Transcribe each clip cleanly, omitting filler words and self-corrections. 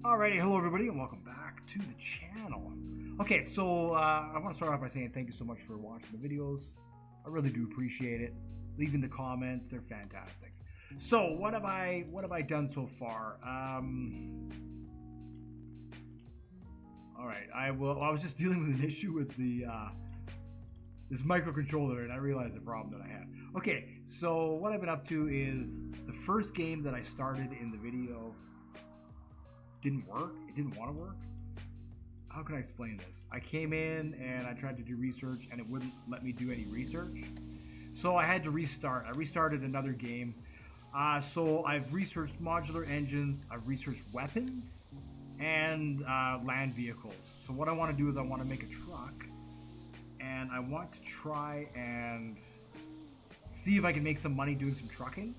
Alrighty, hello everybody and welcome back to the channel. Okay, so I want to start off by saying thank you so much for watching the videos. I really do appreciate it. Leaving the comments, they're fantastic. So what have I done so far? Alright, I was just dealing with an issue with the this microcontroller, and I realized the problem that I had. Okay, so what I've been up to is the first game that I started in the video didn't work. It didn't want to work. How can I explain this? I came in and I tried to do research and it wouldn't let me do any research. So I had to restart. I restarted another game. So I've researched modular engines, I've researched weapons, and land vehicles. So what I want to do is I want to make a truck, and I want to try and see if I can make some money doing some trucking.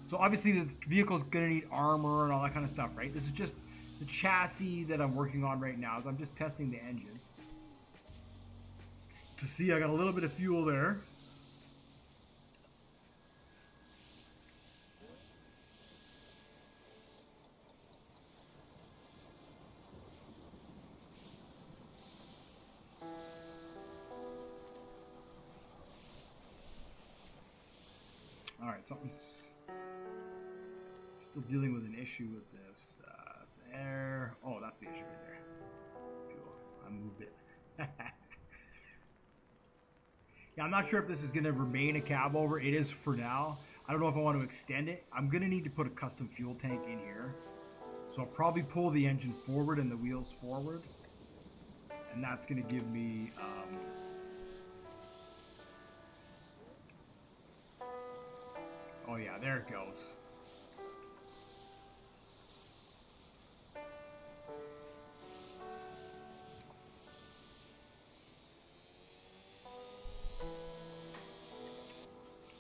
So obviously the vehicle's gonna need armor and all that kind of stuff, right? This is just the chassis that I'm working on right now. So I'm just testing the engine to see. I got a little bit of fuel there. All right, something's still dealing with an issue with this. There. Oh, that's the issue right there. Cool. I moved it. Yeah, I'm not sure if this is going to remain a cab over. It is for now. I don't know if I want to extend it. I'm going to need to put a custom fuel tank in here. So I'll probably pull the engine forward and the wheels forward. And that's going to give me... oh yeah, there it goes.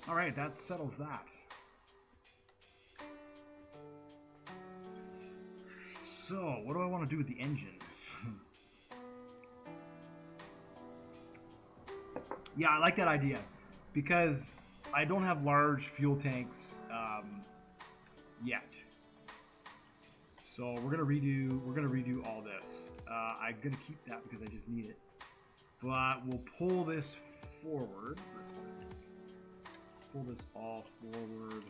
Alright, that settles that. So, what do I want to do with the engine? Yeah, I like that idea, because I don't have large fuel tanks yet. So we're gonna redo all this. I'm gonna keep that because I just need it. But we'll pull this forward. Let's pull this all forward.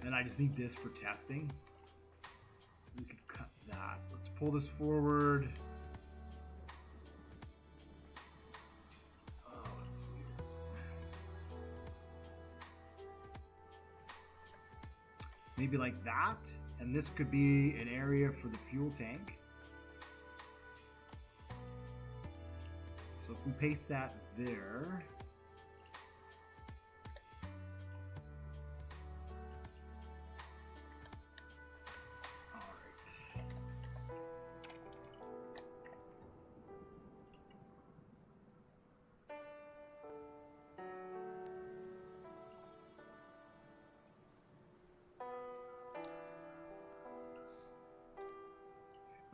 And I just need this for testing. We could cut that. Let's pull this forward. Let's see. Maybe like that. And this could be an area for the fuel tank. So if we paste that there.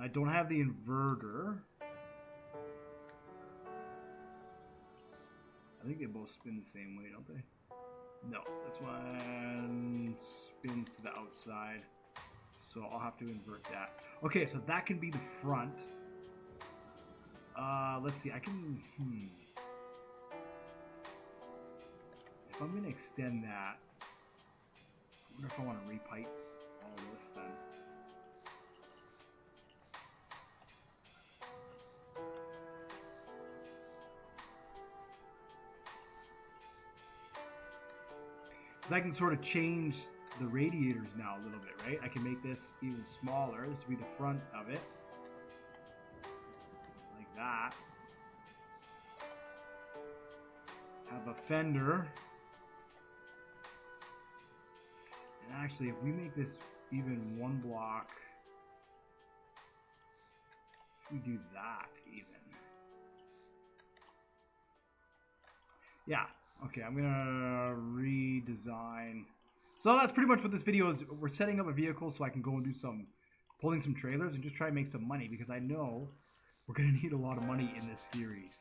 I don't have the inverter. I think they both spin the same way, don't they? No, this one spins to the outside. So I'll have to invert that. Okay, so that can be the front. Let's see, I can... If I'm going to extend that, I wonder if I want to repipe all this then. I can sort of change the radiators now a little bit, right? I can make this even smaller. This would be the front of it. Like that. Have a fender. And actually, if we make this even one block, if we do that even. Yeah. Okay, I'm gonna redesign. So that's pretty much what this video is. We're setting up a vehicle so I can go and do some pulling some trailers and just try and make some money, because I know we're gonna need a lot of money in this series.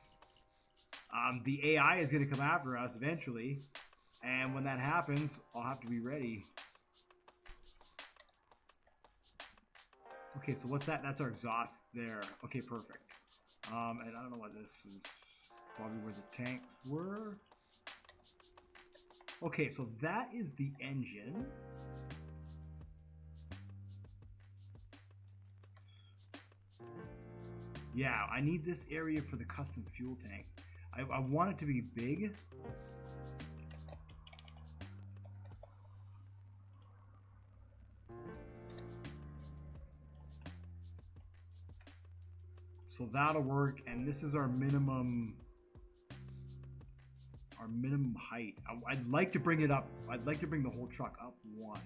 The AI is gonna come after us eventually, and when that happens, I'll have to be ready. Okay, so what's that? That's our exhaust there. Okay, perfect. And I don't know what this is. Probably where the tanks were. Okay, so that is the engine. Yeah, I need this area for the custom fuel tank. I want it to be big. So that'll work, and this is our minimum height. I'd like to bring it up. I'd like to bring the whole truck up one.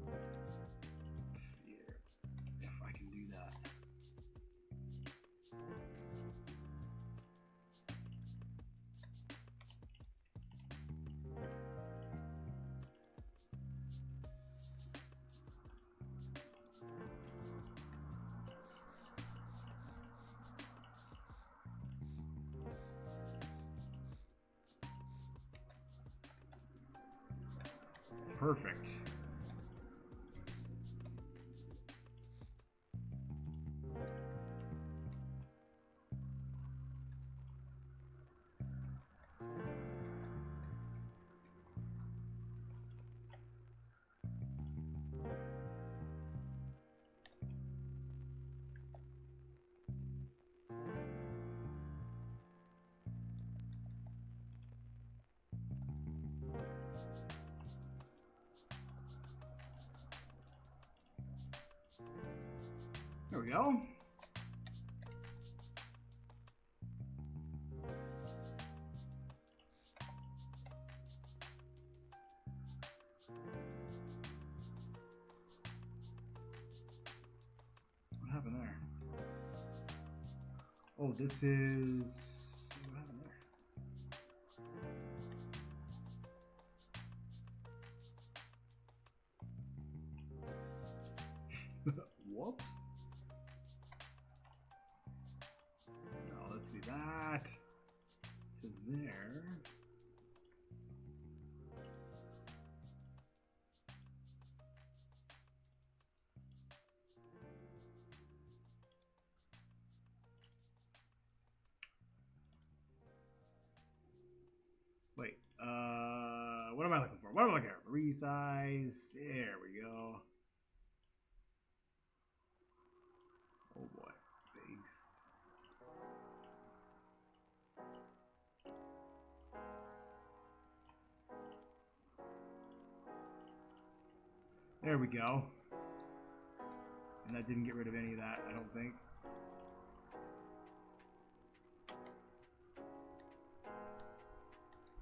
Let's see here if I can do that. Perfect. There we go. What happened there? Oh, this is... What happened there? Whoops. Now let's see that. To there. Wait, what am I looking for? What am I looking for? Resize. There we go. Oh boy. Big. There we go. And that didn't get rid of any of that, I don't think.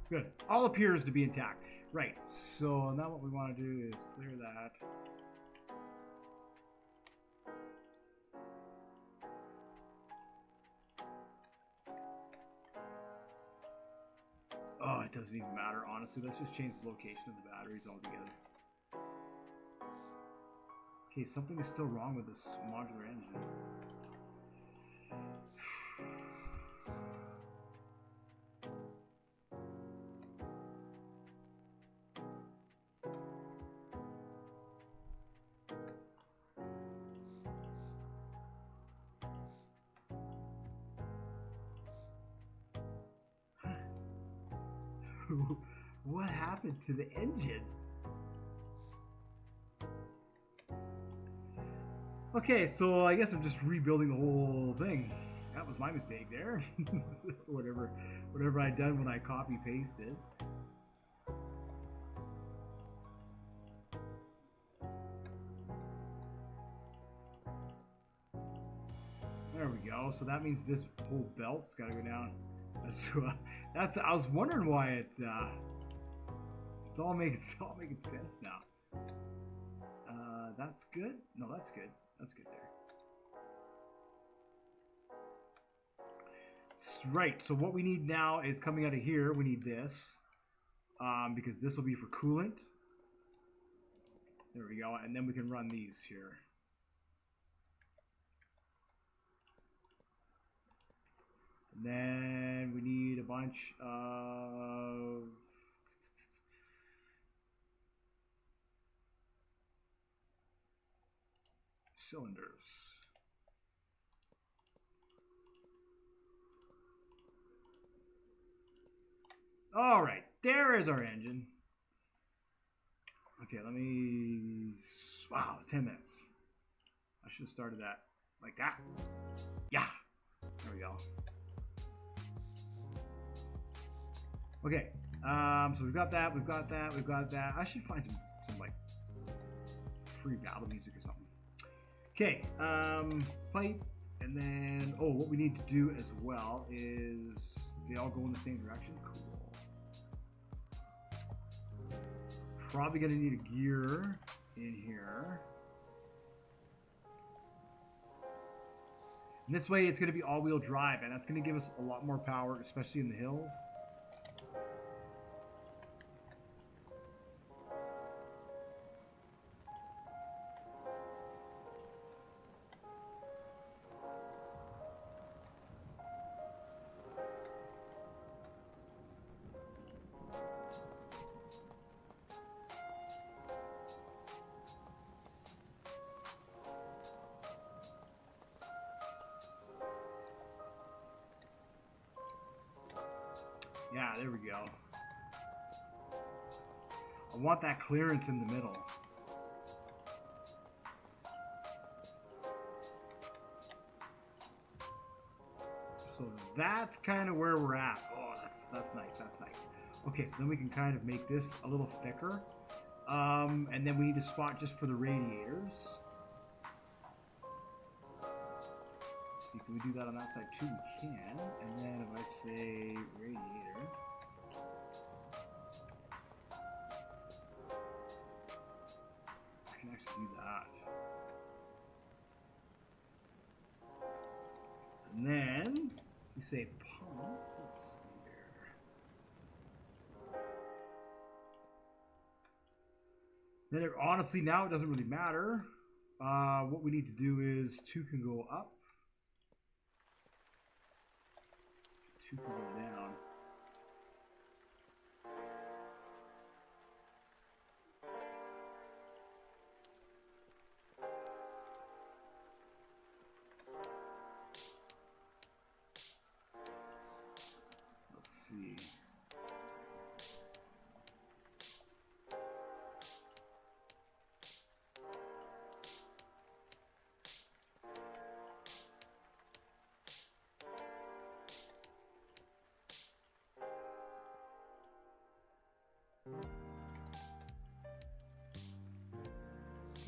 Good. All appears to be intact. Right. So now what we want to do is clear that. Oh, it doesn't even matter, honestly. Let's just change the location of the batteries altogether. Okay, something is still wrong with this modular engine. What happened to the engine? Okay, so I guess I'm just rebuilding the whole thing. That was my mistake there. whatever I done when I copy pasted. There we go. So that means this whole belt's got to go down. That's. I was wondering why it's all making sense now. That's good. No, that's good. That's good there. Right. So what we need now is coming out of here. We need this because this will be for coolant. There we go. And then we can run these here. And then we need a bunch of cylinders. All right, there is our engine. Okay, let me. Wow, 10 minutes. I should have started that like that. Yeah, there we go. Okay, so we've got that, we've got that, we've got that. I should find some like free battle music or something. Okay, pipe, and then what we need to do as well is they all go in the same direction. Cool. Probably gonna need a gear in here. And this way it's gonna be all-wheel drive, and that's gonna give us a lot more power, especially in the hills. Yeah, there we go. I want that clearance in the middle. So that's kind of where we're at. Oh, that's nice, that's nice. Okay, so then we can kind of make this a little thicker. And then we need a spot just for the radiators. See, can we do that on that side too? We can. And then if I say radiator, I can actually do that. And then we say pump. Let's see here. Then honestly, now it doesn't really matter. What we need to do is 2 can go up. 2 can go down. Let's see.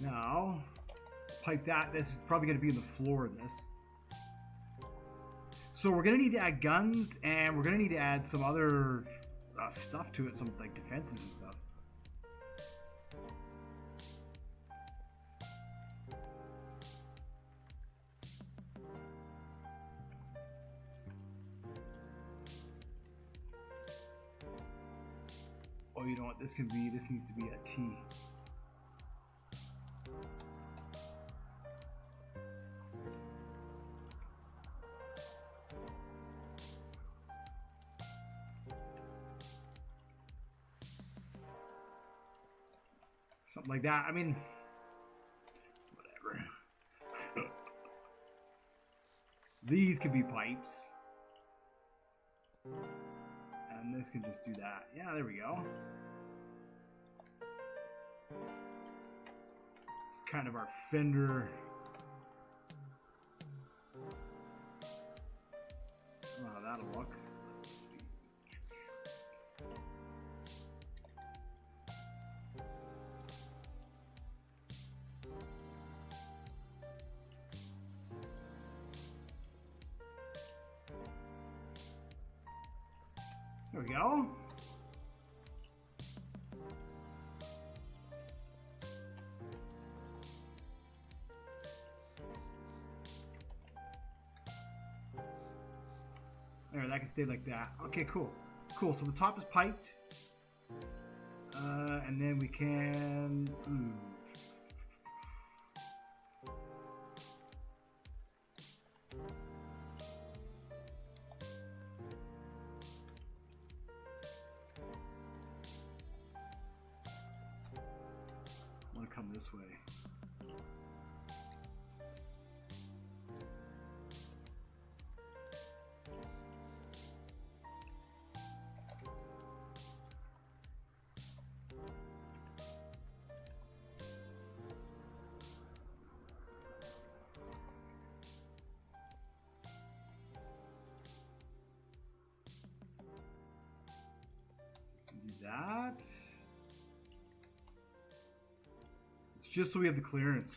Now, pipe that. This is probably going to be in the floor of this. So we're going to need to add guns, and we're going to need to add some other stuff to it, some like defenses and stuff. Oh, you know what? This needs to be a T. Something like that. I mean, whatever. These could be pipes. And this can just do that. Yeah, there we go. It's kind of our fender. I don't know how that'll look. There we go. There, that can stay like that. Okay, cool. Cool, so the top is piped. And then we can... I want to come this way. that. It's just so we have the clearance.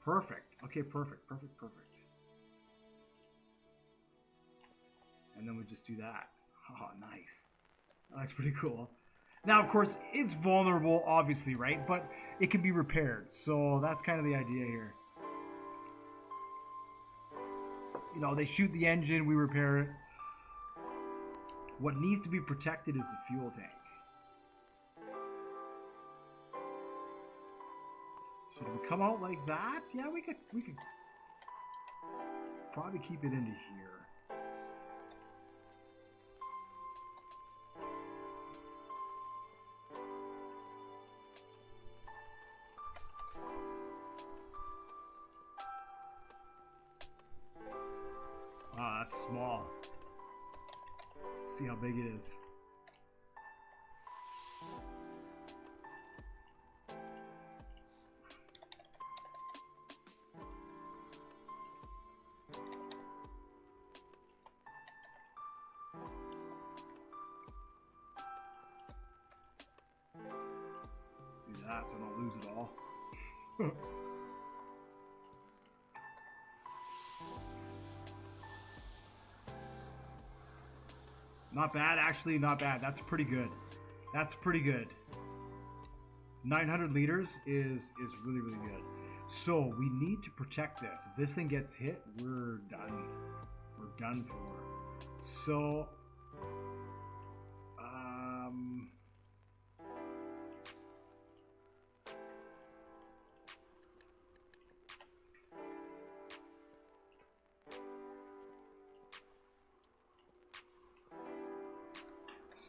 Perfect. Okay, perfect. And then we just do that. Oh, nice. That's pretty cool. Now, of course, it's vulnerable, obviously, right? But it can be repaired. So that's kind of the idea here. You know, they shoot the engine, we repair it. What needs to be protected is the fuel tank. So do we come out like that? Yeah, we could probably keep it into here. Ah, that's small. See how big it is. Do that so I don't lose it all. Not bad, actually, not bad. That's pretty good. That's pretty good. 900 liters is really, really good. So we need to protect this. If this thing gets hit, we're done. We're done for. So,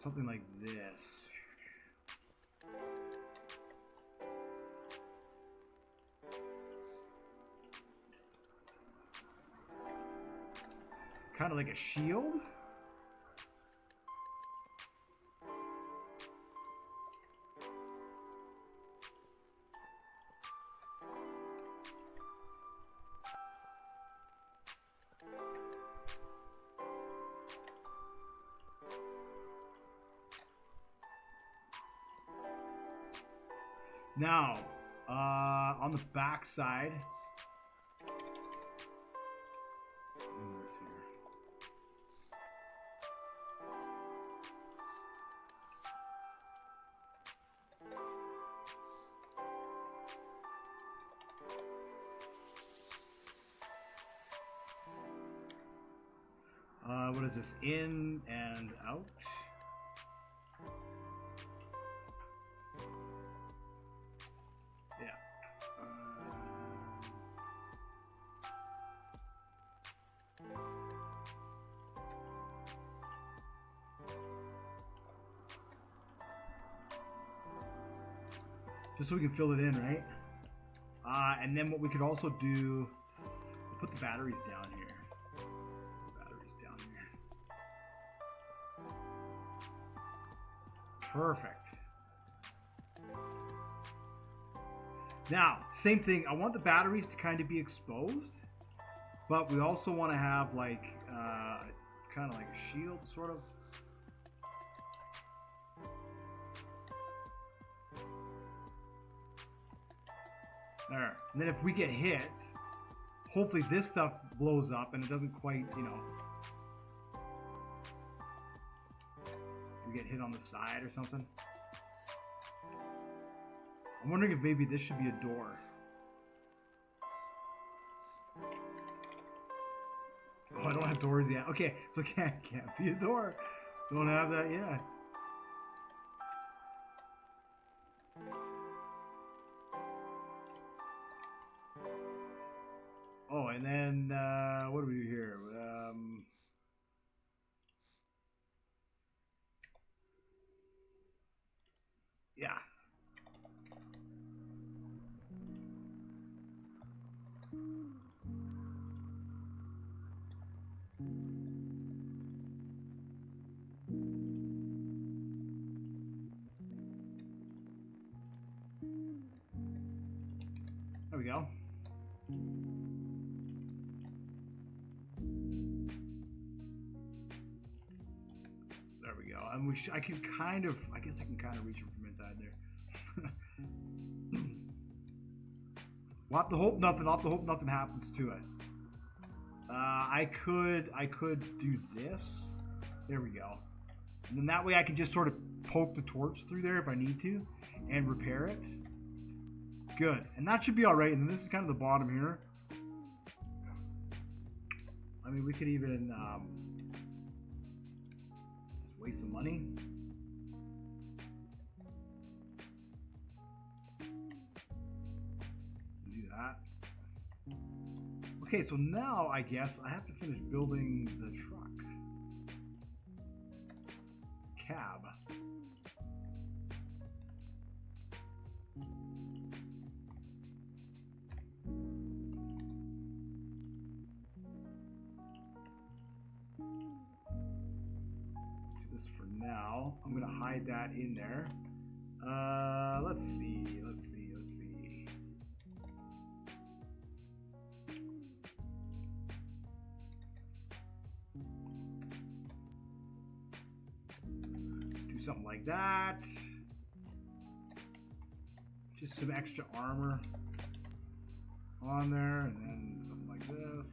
something like this. Kind of like a shield. Now, on the back side, what is this? In and out. Yeah. Just so we can fill it in, right? And then what we could also do, put the batteries down here. Perfect. Now, same thing. I want the batteries to kind of be exposed, but we also want to have like kind of like a shield, sort of. There. And then if we get hit, hopefully this stuff blows up and it doesn't quite, you know. We get hit on the side or something. I'm wondering if maybe this should be a door. Oh, I don't have doors yet. Okay, so can't be a door. Don't have that yet. Oh, and then what do we do here? Yeah. we go. And I can kind of, I guess I can kind of reach him from inside there. We'll have to hope nothing. I'll have to hope nothing happens to it. I could do this. There we go. And then that way I can just sort of poke the torch through there if I need to and repair it. Good. And that should be all right. And then this is kind of the bottom here. I mean, we could even just waste some money. Do that. Okay, so now I guess I have to finish building the truck. Cab. Do this for now. I'm gonna hide that in there. Let's see. Do something like that. Just some extra armor on there, and then something like this.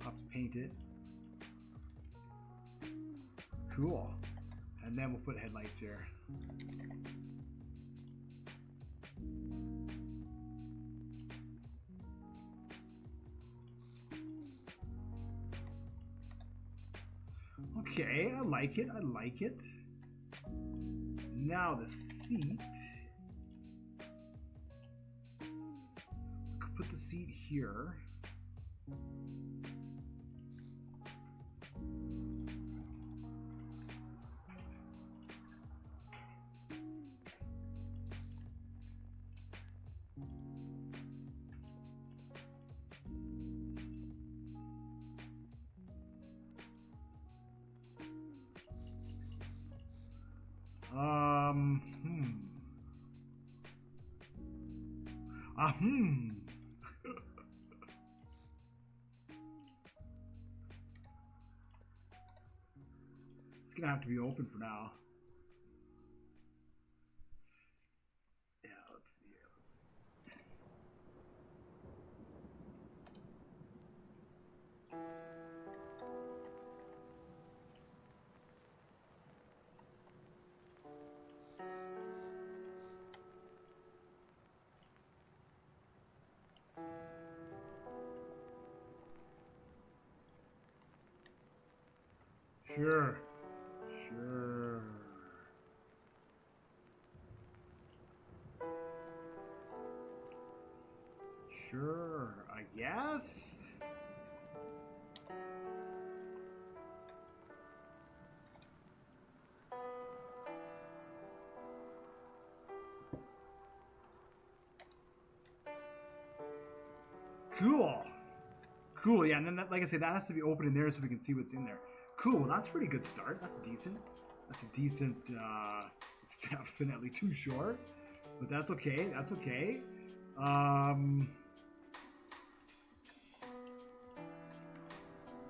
I'll have to paint it. Cool. And then we'll put headlights here. Okay, I like it. Now the seat. Put the seat here. It's gonna have to be open for now. Yeah, let's see here. Sure. Sure, I guess. Cool, yeah, and then that, like I said, that has to be open in there so we can see what's in there. Cool, that's a pretty good start. That's decent. It's definitely too short, but that's okay. Okay,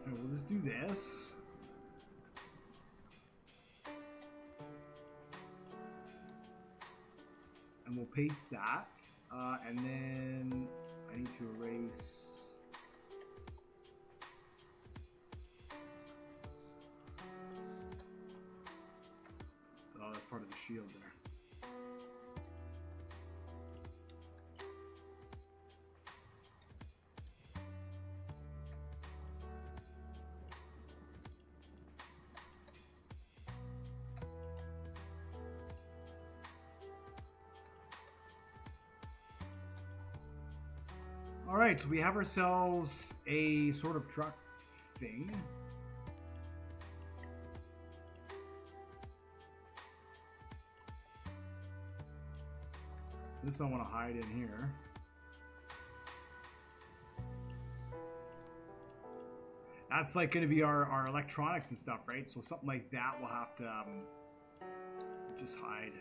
we'll just do this. And we'll paste that. And then I need to erase. Oh, that's part of the shield there. All right, so we have ourselves a sort of truck thing. This I want to hide in here. That's like going to be our electronics and stuff, right? So something like that we'll have to just hide.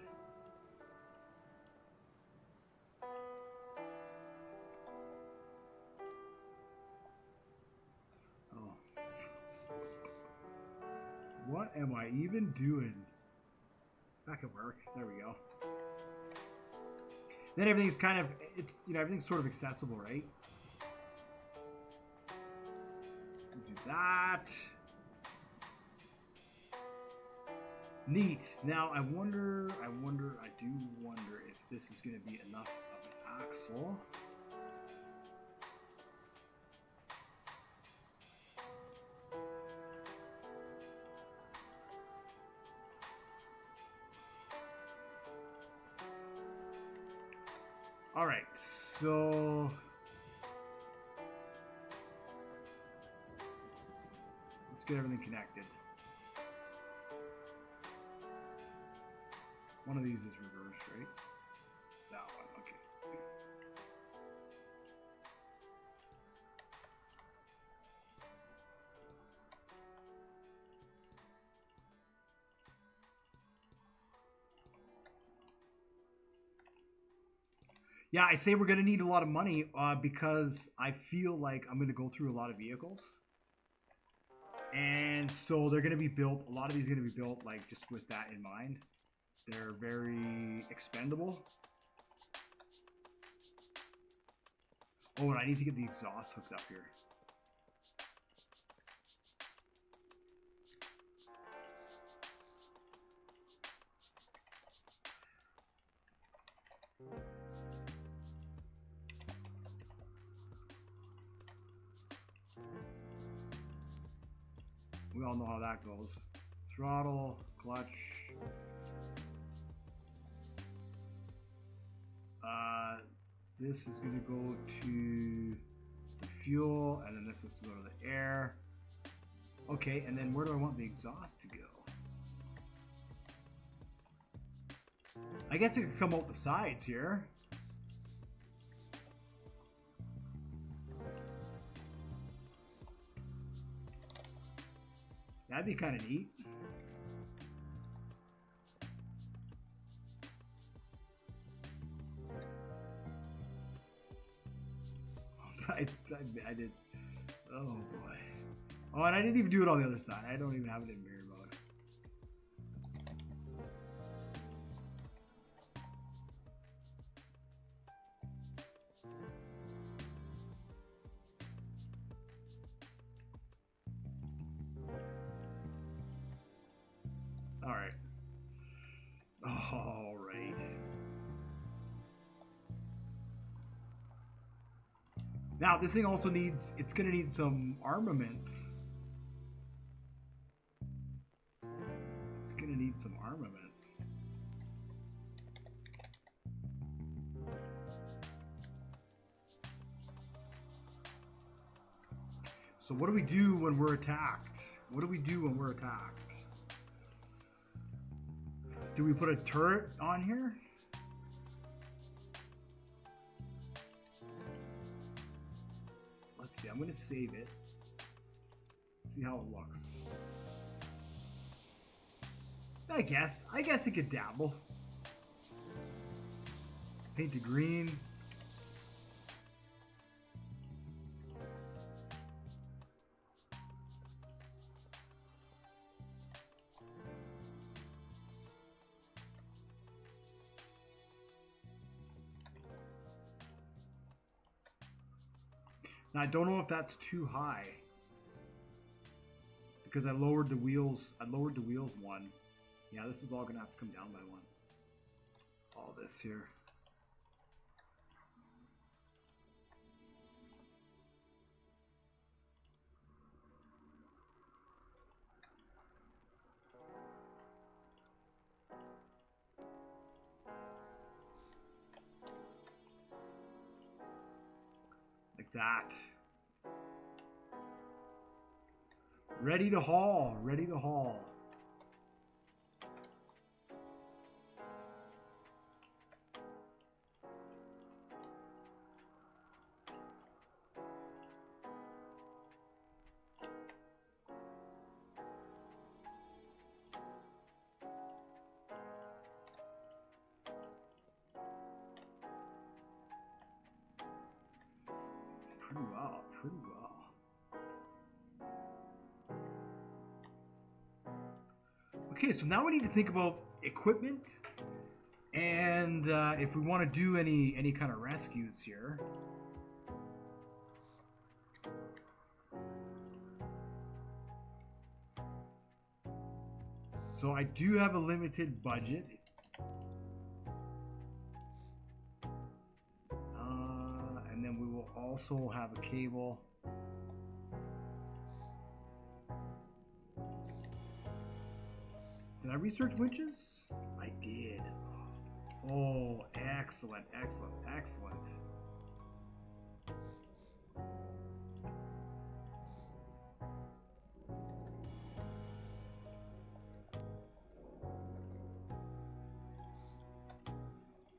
Oh. What am I even doing? Back at work. There we go. Then everything's kind of, it's, you know, everything's sort of accessible, right? Do that. Neat. Now I do wonder if this is going to be enough of an axle. All right, so let's get everything connected. One of these is reversed, right? That one, okay. Yeah, I say we're going to need a lot of money because I feel like I'm going to go through a lot of vehicles. And so they're going to be built, a lot of these are going to be built like just with that in mind. They're very expendable. Oh, and I need to get the exhaust hooked up here. We all know how that goes. Throttle, clutch. This is going to go to the fuel, and then this is to go to the air. Okay, and then where do I want the exhaust to go? I guess it could come out the sides here. That'd be kind of neat. I did. Oh boy. Oh, and I didn't even do it on the other side. I don't even have it in mirror mode. All right. All right. Now this thing also needs, it's going to need some armaments. It's going to need some armaments. So what do we do when we're attacked? What do we do when we're attacked? Do we put a turret on here? Let's see, I'm going to save it. See how it looks. I guess it could dabble. Paint it green. Now I don't know if that's too high because I lowered the wheels. One. Yeah, this is all gonna have to come down by one. All this here. Like that. Ready to haul. Ready to haul. Pretty well, pretty well. Okay, so now we need to think about equipment and if we want to do any kind of rescues here. So I do have a limited budget. And then we will also have a cable. Did I research winches? I did. Oh, excellent, excellent, excellent.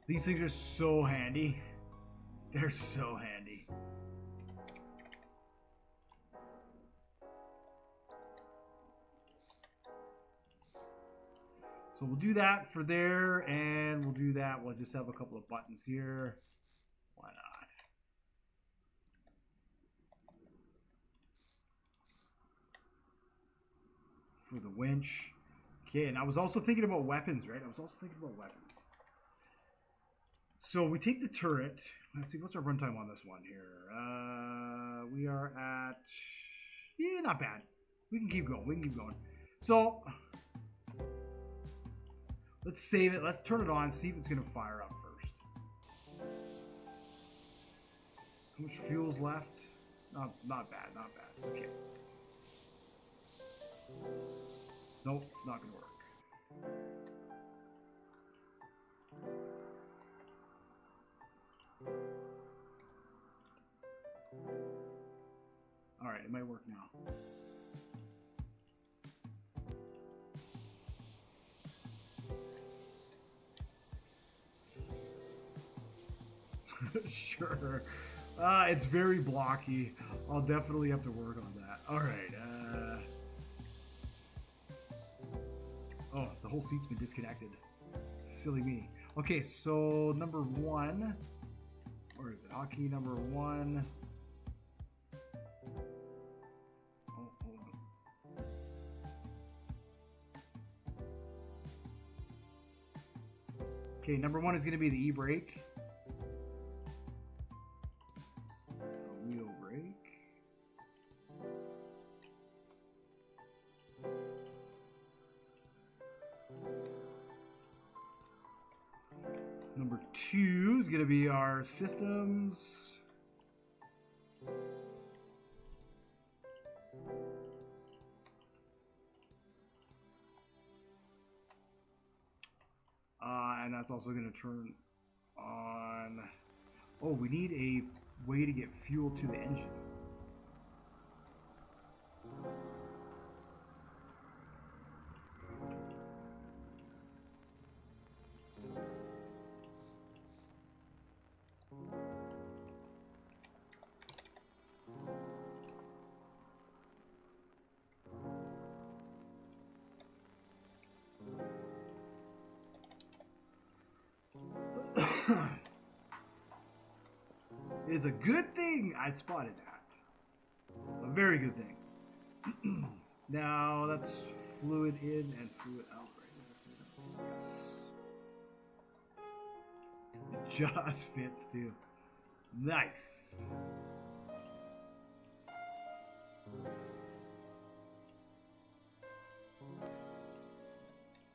These things are so handy. They're so handy. So we'll do that for there, and we'll do that. We'll just have a couple of buttons here. Why not? For the winch. Okay, and I was also thinking about weapons, right? I was also thinking about weapons. So we take the turret. Let's see, what's our runtime on this one here? We are at, yeah, not bad. We can keep going. We can keep going. So let's save it. Let's turn it on. See if it's going to fire up first. How much fuel's left? Not bad. Not bad. Okay. Nope, it's not going to work. Alright, it might work now. Sure. It's very blocky. I'll definitely have to work on that. Alright, oh, the whole seat's been disconnected. Silly me. Okay, so number one. Or is it hotkey number one? Oh, hold on. Okay, number one is going to be the e-brake. Wheel brake. Number two is going to be our systems. And that's also going to turn on. Oh, we need a way to get fuel to the engine. It's a good thing I spotted that. A very good thing. Now that's fluid in and fluid out, right? Yes. It just fits too. Nice.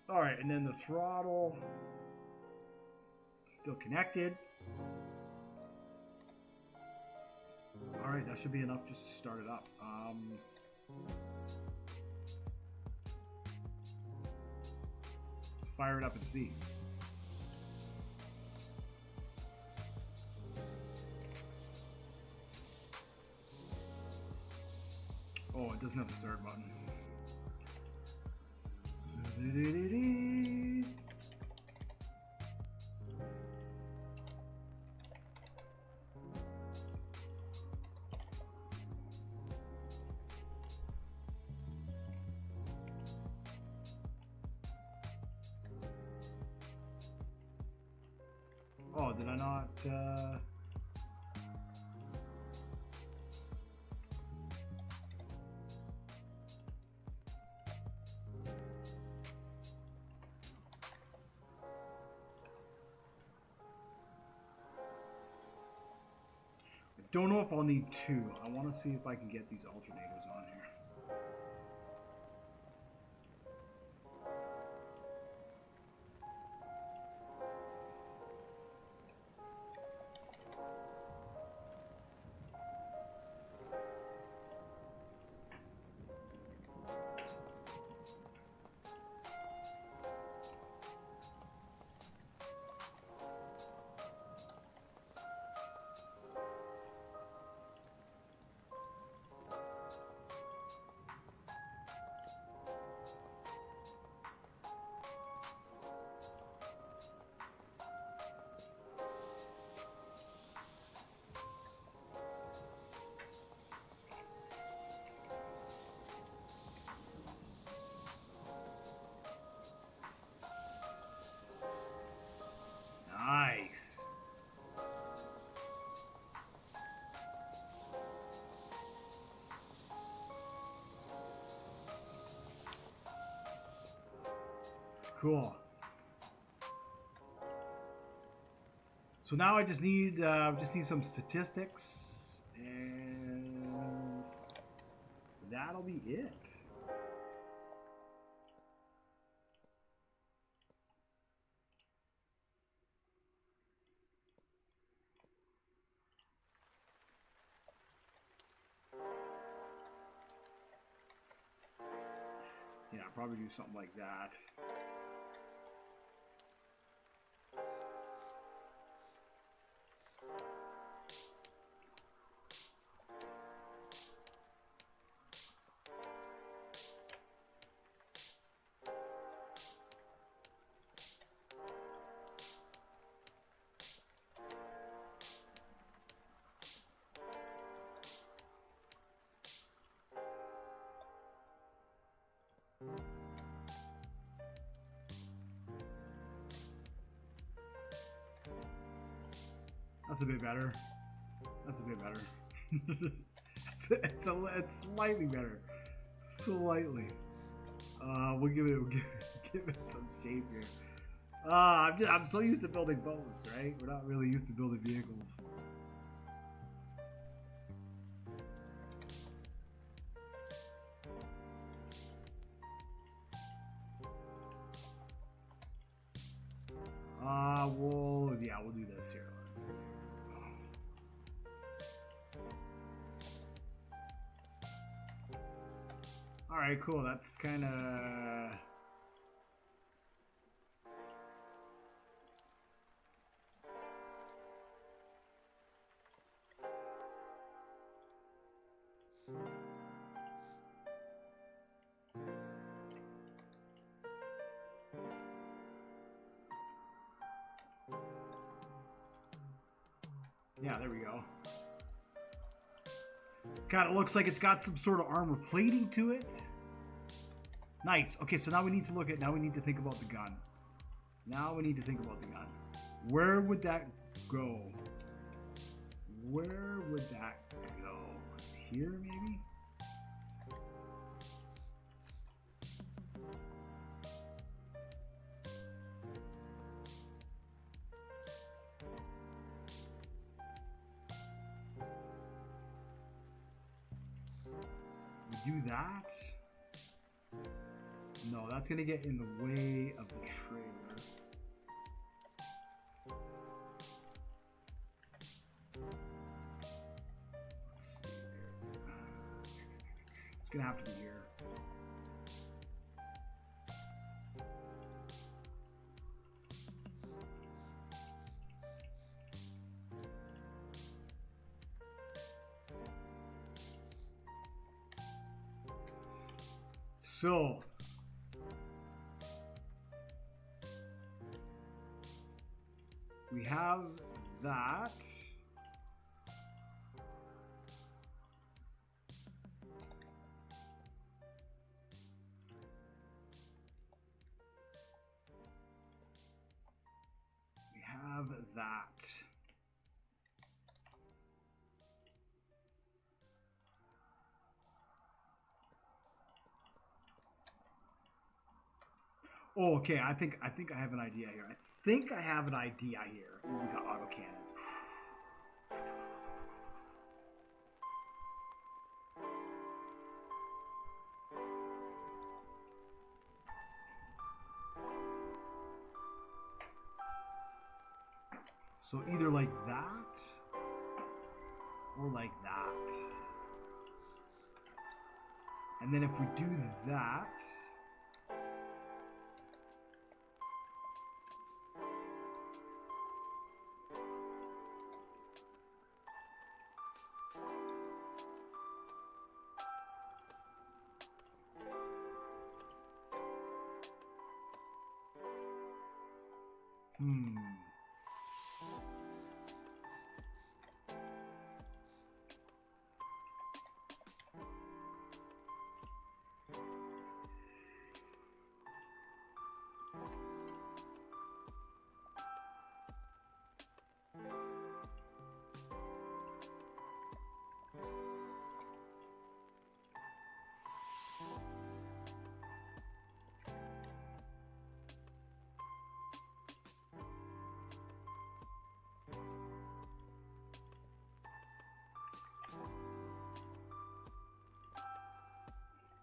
Alright, and then the throttle still connected. Alright, that should be enough just to start it up. Let's fire it up and see. Oh, it doesn't have the start button. Oh, did I not? don't know if I'll need two. I want to see if I can get these alternators on here. Nice. Cool. So now I just need some statistics, and that'll be it. Yeah, I'll probably do something like that. That's a bit better. That's a bit better. it's slightly better. Slightly. We'll give it some shape here. I'm so used to building boats, right? We're not really used to building vehicles. We'll do this here. All right, cool. That's kind of. Yeah, there we go. Kind of looks like it's got some sort of armor plating to it. Nice. Okay, so now we need to think about the gun. Now we need to think about the gun. Where would that go? Where would that go? Here, maybe? We do that? No, that's gonna get in the way of the trailer. It's gonna have to be here. So we have that. We have that. Oh, okay. I think I have an idea here. We got auto cannons. So either like that or like that. And then if we do that,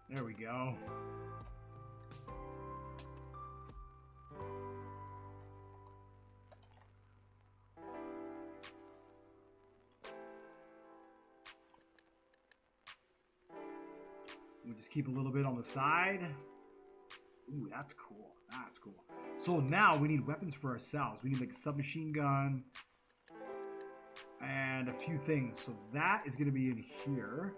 there we go. We'll just keep a little bit on the side. Ooh, that's cool. That's cool. So now we need weapons for ourselves. We need like a submachine gun and a few things. So that is going to be in here.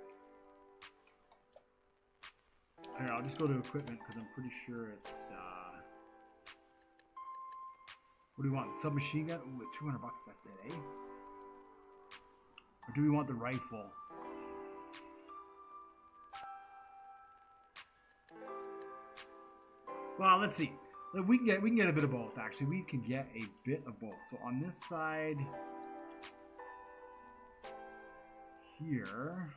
Here, I'll just go to equipment because I'm pretty sure it's. What do we want? Submachine gun? Ooh, at $200. That's it, eh? Or do we want the rifle? Well, let's see. We can get a bit of both. Actually, we can get a bit of both. So on this side here.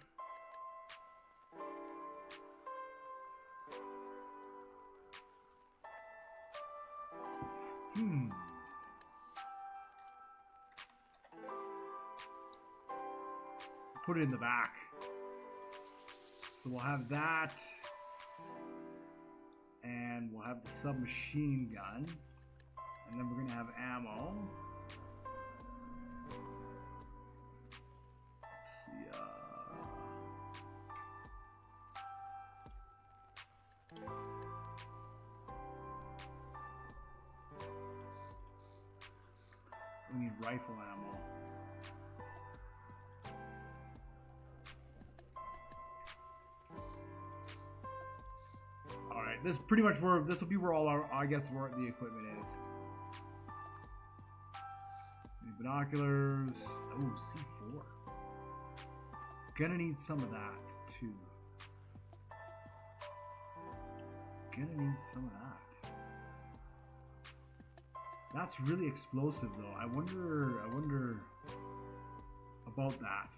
Put it in the back. So we'll have that. And we'll have the submachine gun. And then we're going to have ammo. Let's see. We need rifle ammo. All right, this is pretty much where this will be where all our, I guess, where the equipment is. Need binoculars. Oh, C4. Gonna need some of that too. Gonna need some of that. That's really explosive though. I wonder about that.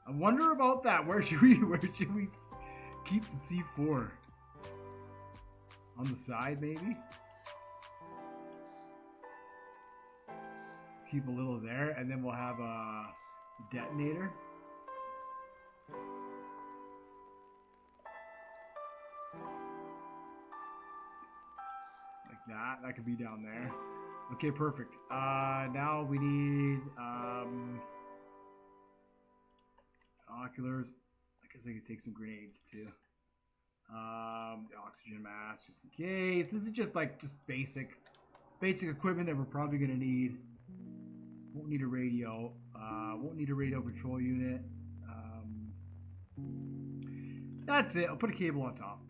I wonder about that. Where should we keep the C4? On the side maybe? Keep a little there and then we'll have a detonator. That could be down there. Okay, perfect. Now we need binoculars. I guess I could take some grenades too. The oxygen mask, just in case. This is just basic equipment that we're probably gonna need. Won't need a radio. Won't need a radio control unit. That's it. I'll put a cable on top.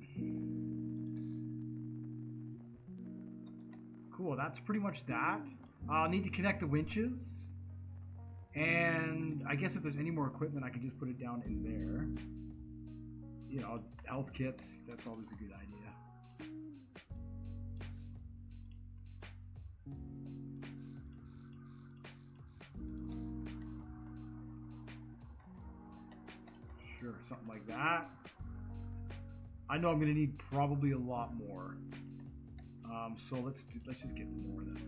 Cool, that's pretty much that. I'll need to connect the winches. And I guess if there's any more equipment, I can just put it down in there. You know, health kits, that's always a good idea. Sure, something like that. I know I'm going to need probably a lot more. So let's just get more then.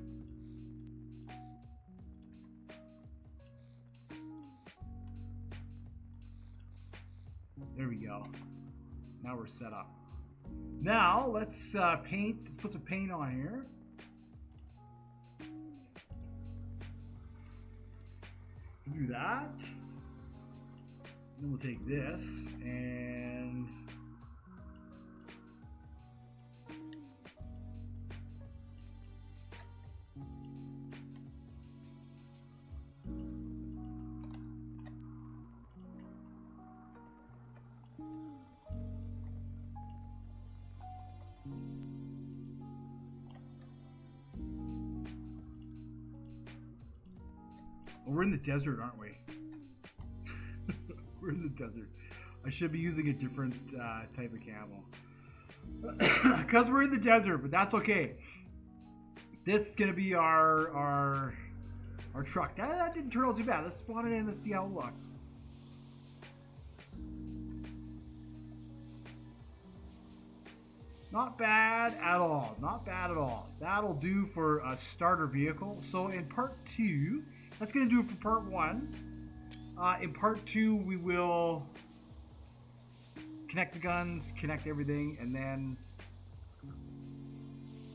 There we go. Now we're set up. Now let's paint. Let's put some paint on here. Do that. Then we'll take this and we're in the desert, aren't we? We're in the desert. I should be using a different type of camo. Because we're in the desert, but that's okay. This is going to be our truck. That didn't turn out too bad. Let's spawn it in and see how it looks. Not bad at all. Not bad at all. That'll do for a starter vehicle. So in part 2, that's going to do it for part 1. In part 2, we will connect the guns, connect everything, and then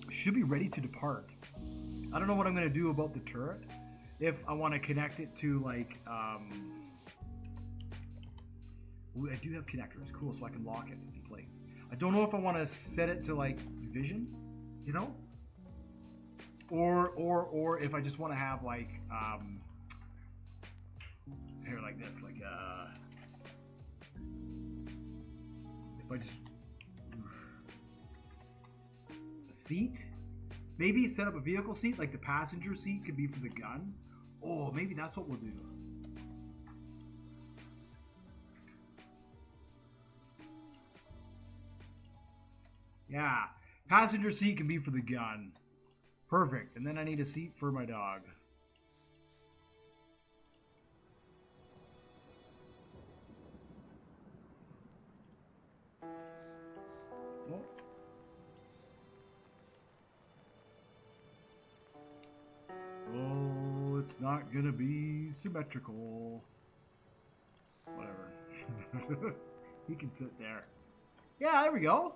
should be ready to depart. I don't know what I'm going to do about the turret. If I want to connect it to like, ooh, I do have connectors, cool, so I can lock it in place. I don't know if I want to set it to like vision, you know, or if I just want to have like here like this, like if I just a seat, maybe set up a vehicle seat, like the passenger seat could be for the gun. Oh, maybe that's what we'll do. Yeah, passenger seat can be for the gun. Perfect. And then I need a seat for my dog. Oh, it's not gonna be symmetrical. Whatever. He can sit there. Yeah, there we go.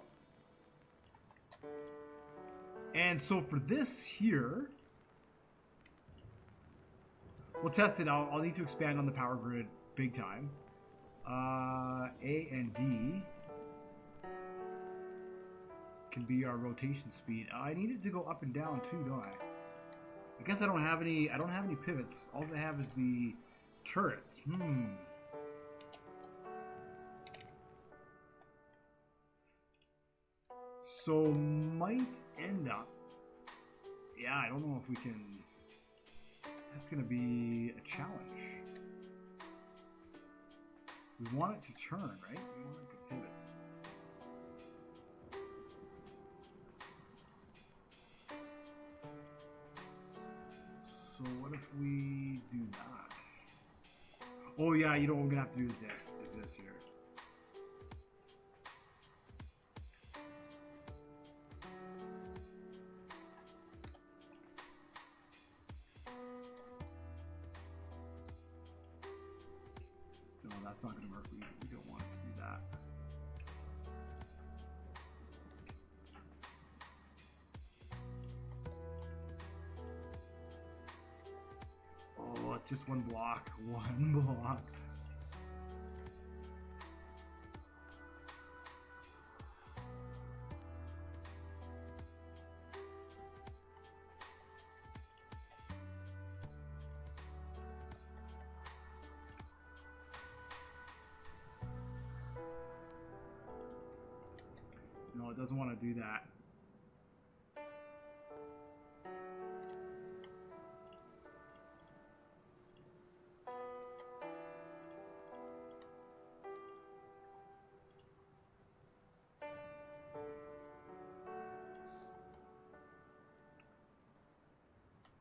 And so for this here, we'll test it out. I'll need to expand on the power grid big time. A and D can be our rotation speed. I need it to go up and down too, don't I? I guess I don't have any pivots. All I have is the turrets. So might end up. Yeah, I don't know if we can. That's gonna be a challenge. We want it to turn, right? We want it to pivot. So what if we do that? Oh yeah, you know what we're gonna have to do is this here. No, that's not gonna work. We don't want to do that. Oh, it's just one block. One block. No, it doesn't want to do that.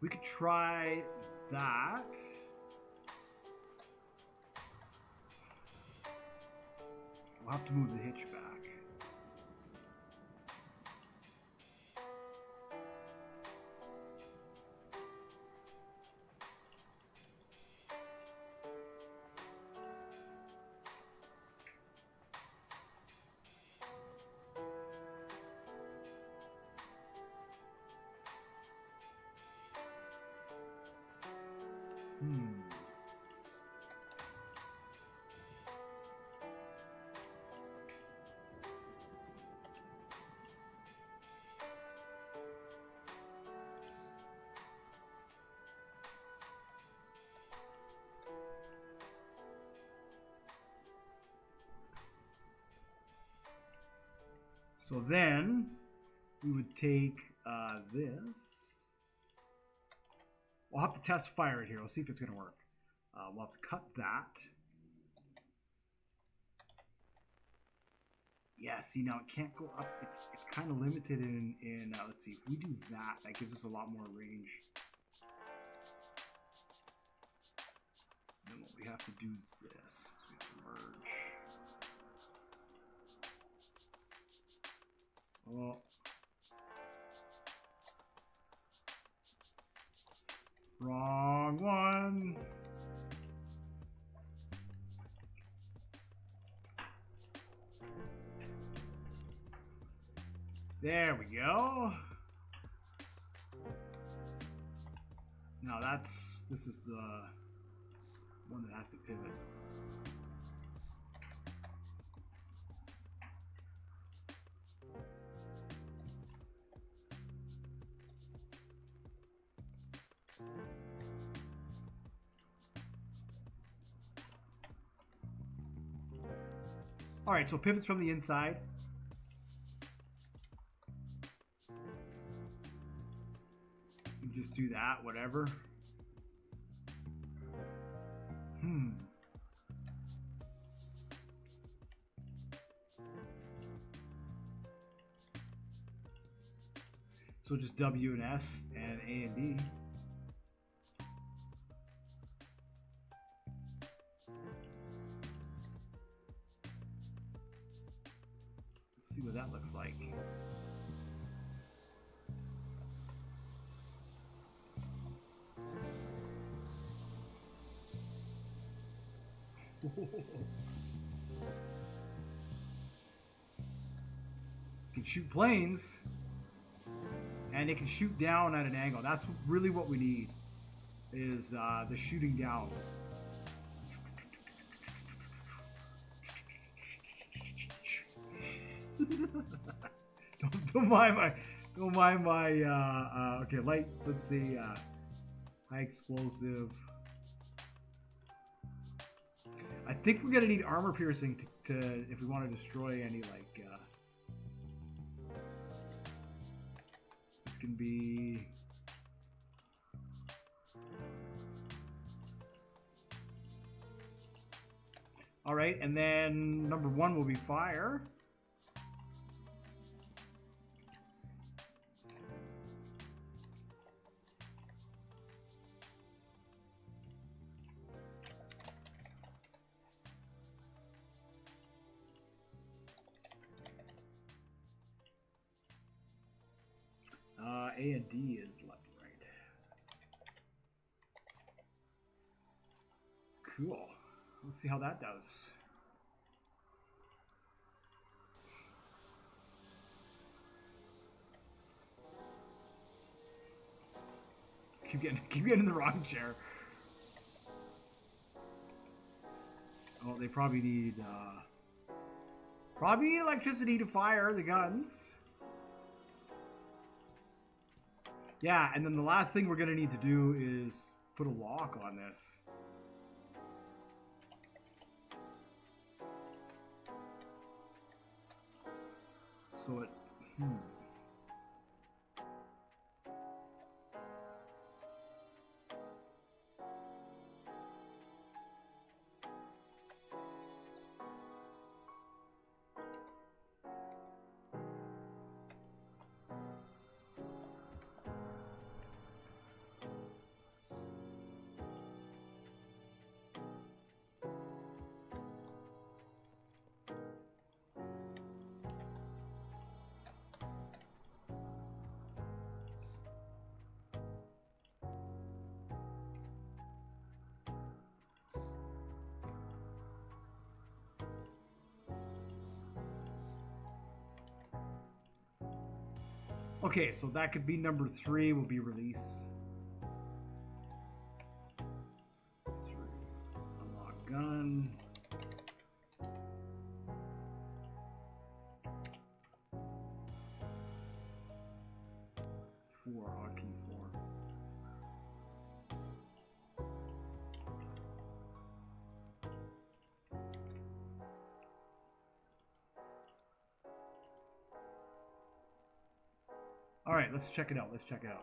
We could try that. We'll have to move the hitch back. Hmm. So then we would take this. We'll have to test fire it here. We'll see if it's going to work. We'll have to cut that. Yeah, see, now it can't go up. It's kind of limited in let's see, if we do that, that gives us a lot more range. Then what we have to do is this. So we have to merge. Oh. Wrong one. There we go. Now this is the one that has to pivot. All right, so pivots from the inside. You just do that, whatever. So just W and S and A and D. Let's see what that looks like. Can shoot planes, and it can shoot down at an angle. That's really what we need, is the shooting down. don't mind my okay, light, let's see, high explosive. I think we're gonna need armor piercing to if we want to destroy any, like this can be all right, and then number 1 will be fire. A and D is left and right. Cool. Let's see how that does. Keep getting in the wrong chair. Oh, they probably need electricity to fire the guns. Yeah, and then the last thing we're going to need to do is put a lock on this. So it... Okay, so that could be number 3 will be release. gun. Four, hotkey 4. All right, let's check it out. Let's check it out.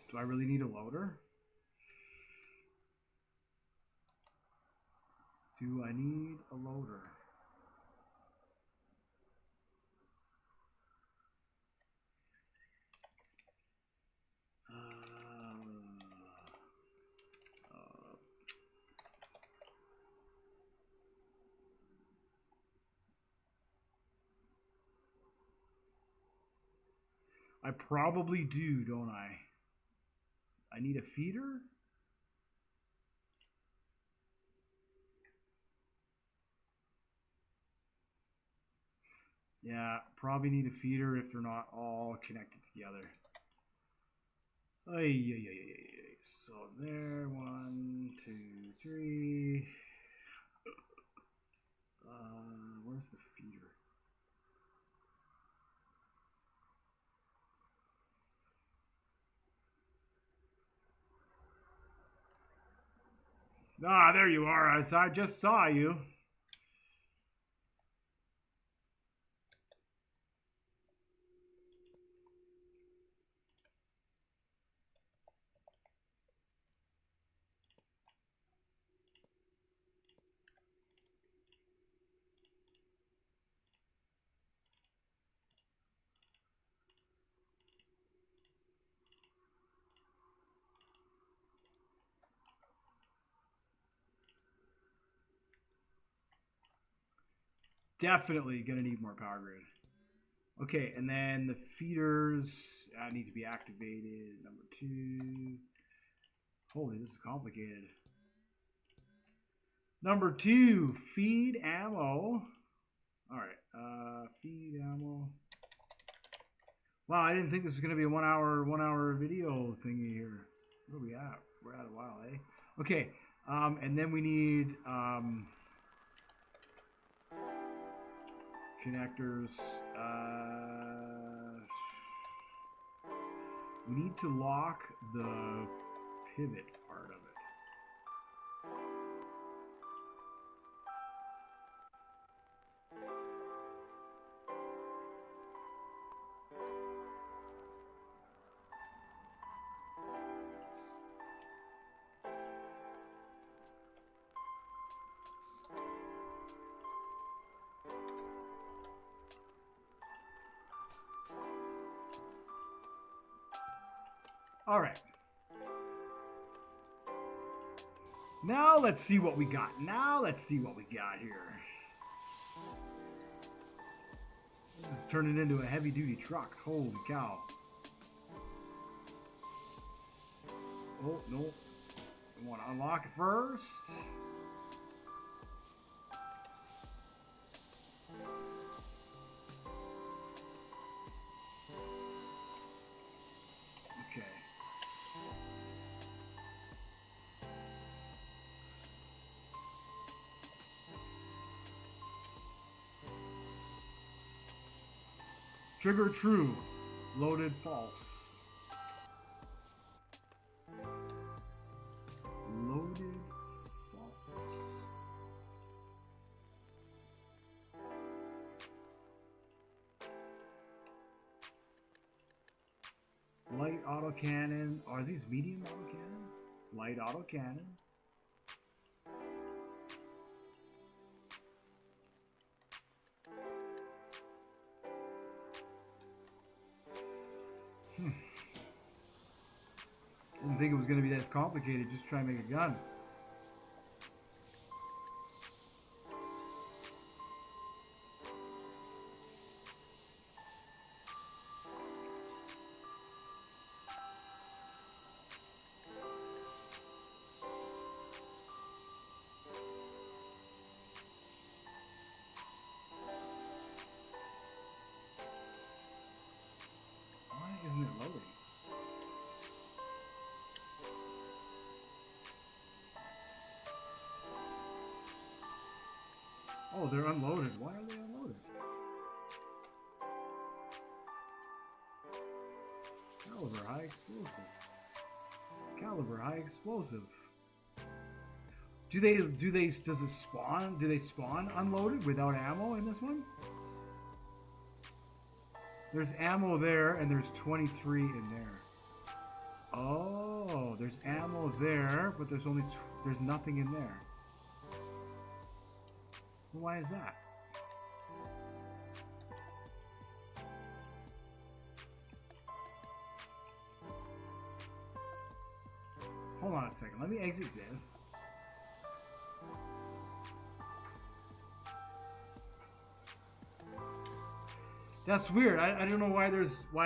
Do I really need a loader? Do I need a loader? I probably do, don't I? I need a feeder? Yeah, probably need a feeder if they're not all connected together. So there, 1, 2, 3. Where's the feeder? Ah, there you are. I just saw you. Definitely gonna need more power grid. Okay, and then the feeders need to be activated. Number 2. Holy, this is complicated. Number 2, feed ammo. Alright, feed ammo. Wow, I didn't think this was gonna be a one hour video thingy here. Where are we at? We're at a while, eh? Okay, and then we need connectors. We need to lock the pivot part of it. All right. Now let's see what we got. Here. This is turning into a heavy-duty truck. Holy cow. Oh, no. I want to unlock it first. Okay. Trigger true. Loaded false. Loaded false. Light autocannon. Are these medium autocannon? Light autocannon. Didn't think it was going to be that complicated. Just try and make a gun. Oh, they're unloaded. Why are they unloaded? Caliber high explosive. Caliber high explosive. Does it spawn? Do they spawn unloaded without ammo in this one? There's ammo there, and there's 23 in there. Oh, there's ammo there, but there's nothing in there. Well, why is that? Hold on a second. Let me exit this. That's weird. I don't know why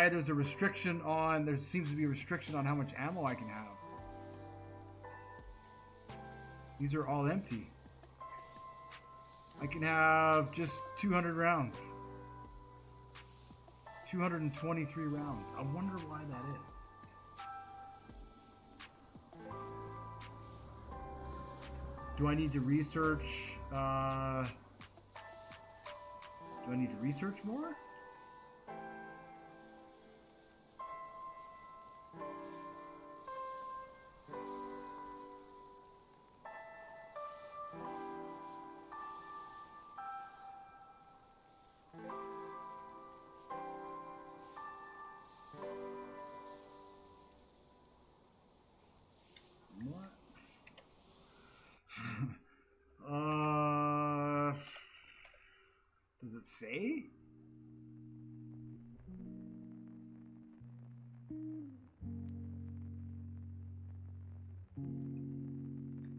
there's a restriction on. There seems to be a restriction on how much ammo I can have. These are all empty. I can have just 200 rounds. 223 rounds. I wonder why that is. Do I need to research? Do I need to research more? What? Does it say?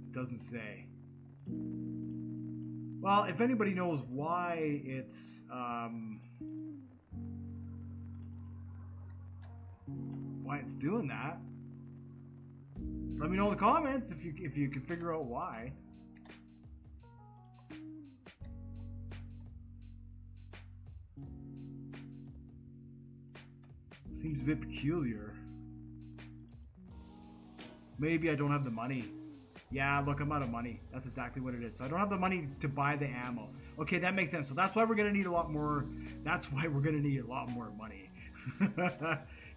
It doesn't say. Well, if anybody knows why it's doing that, let me know in the comments if you can figure out why. Seems a bit peculiar. Maybe I don't have the money. Yeah, look, I'm out of money. That's exactly what it is. So I don't have the money to buy the ammo. Okay, that makes sense. So that's why we're gonna need a lot more. That's why we're gonna need a lot more money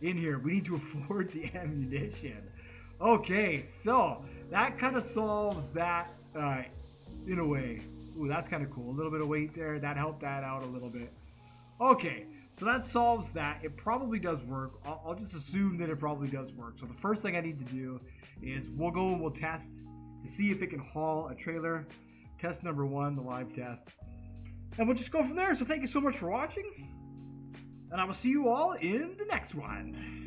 in here. We need to afford the ammunition. Okay, so that kind of solves that in a way. Ooh, that's kind of cool. A little bit of weight there. That helped that out a little bit. Okay, so that solves that. It probably does work. I'll just assume that it probably does work. So the first thing I need to do is we'll go and we'll test to see if it can haul a trailer. Test number 1, the live test. And we'll just go from there. So thank you so much for watching. And I will see you all in the next one.